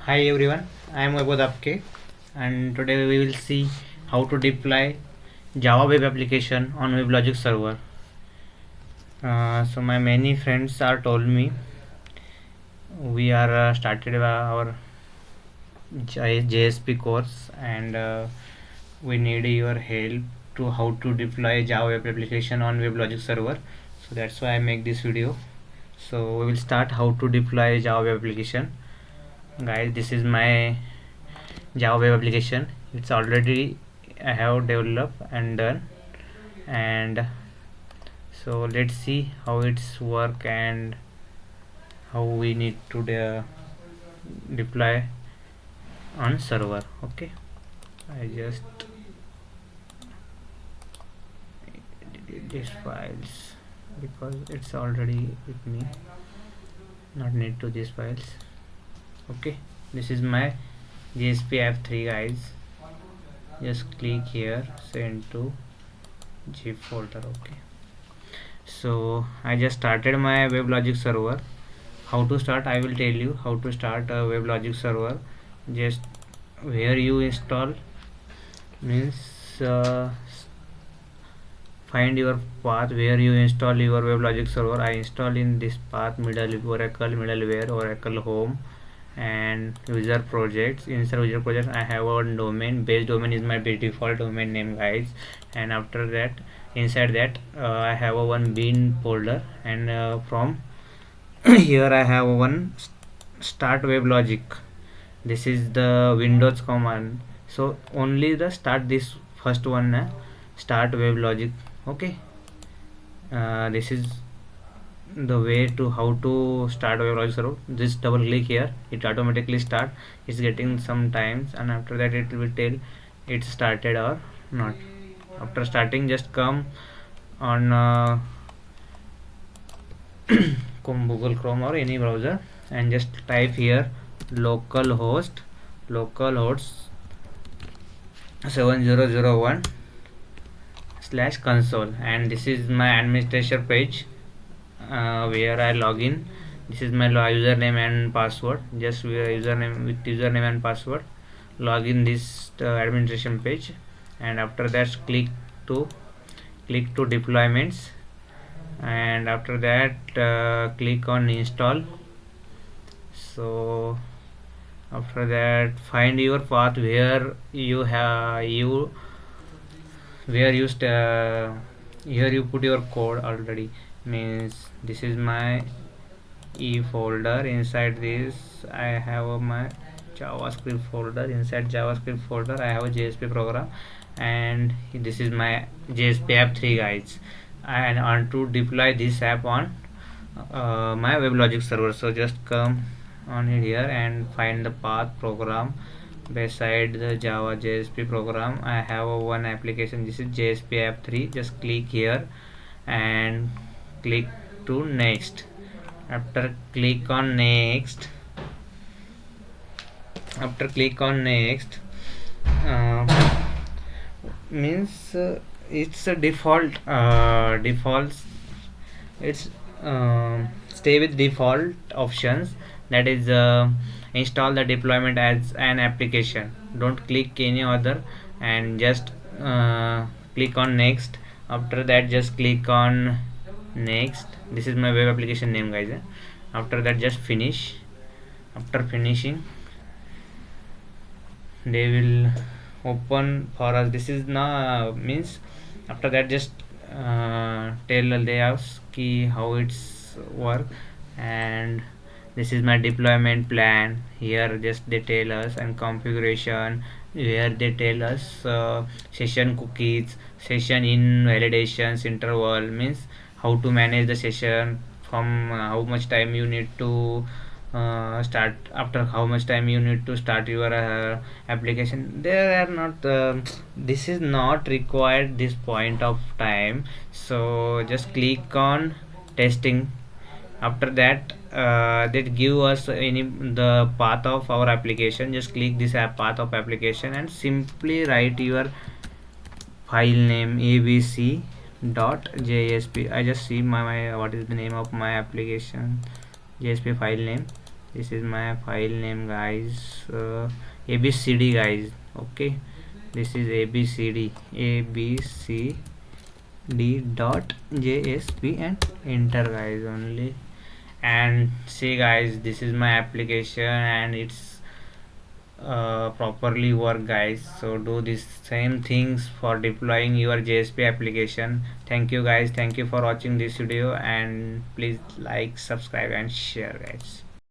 Hi everyone, I am Weblogic and today we will see how to deploy Java web application on Weblogic server. So my many friends are told me we are started our JSP course and we need your help to how to deploy Java web application on Weblogic server. So that's why I make this video. So we will start how to deploy Java web application. Guys, this is my Java web application. It's already I have developed and done, and so let's see how it's work and how we need to deploy on server. Okay, I just delete these files because it's already with me, not need to these files. Okay, this is my JSP App 3, guys. Just click here, send to zip folder. Okay, so I just started my Weblogic server. How to start, I will tell you how to start a Weblogic server. Just where you install means find your path where you install your Weblogic server. I install in this path Oracle middleware, Oracle home, and user projects. Inside user projects I have one domain. Base domain is my default domain name, guys. And after that, inside that I have a one bin folder, and from here I have one start Weblogic. This is the Windows command, so only the start this first one, start Weblogic. Okay, this is the way to how to start Weblogic server. Just double click here, it automatically start. It's getting some times, and after that it will tell it started or not. After starting, just come on Google Chrome or any browser and just type here localhost 7001 / console, and this is my administration page where I log in. This is my username and password. Just username and password, log in this administration page, and after that click to deployments, and after that click on install. So after that, find your path where you have here you put your code already. Means this is my E folder. Inside this I have my JavaScript folder. Inside JavaScript folder I have a JSP program, and this is my JSP app 3, guys. And I want to deploy this app on my Weblogic server. So just come on here and find the path program beside the Java JSP program. I have one application. This is JSP app 3. Just click here and click to next. After click on next, means it's a defaults. It's stay with default options, that is install the deployment as an application. Don't click any other, and just click on next. After that, just click on next. This is my web application name, guys. After that, just finish. After finishing, they will open for us. This is now means after that, just tell they ask key how it's work, and this is my deployment plan. Here just they tell us, and configuration where they tell us session cookies, session invalidations, interval means how to manage the session, from how much time you need to start, after how much time you need to start your application. There are not this is not required this point of time. So just click on testing. After that, that give us any the path of our application. Just click this path of application and simply write your file name abc.jsp. I just see my what is the name of my application, JSP file name. this is my file name, guys. ABCD, guys. Okay, this is abcd dot JSP and enter, guys, only. And see, guys, this is my application and it's properly work, guys. So do these same things for deploying your JSP application. Thank you, guys. Thank you for watching this video, and please like, subscribe and share, guys.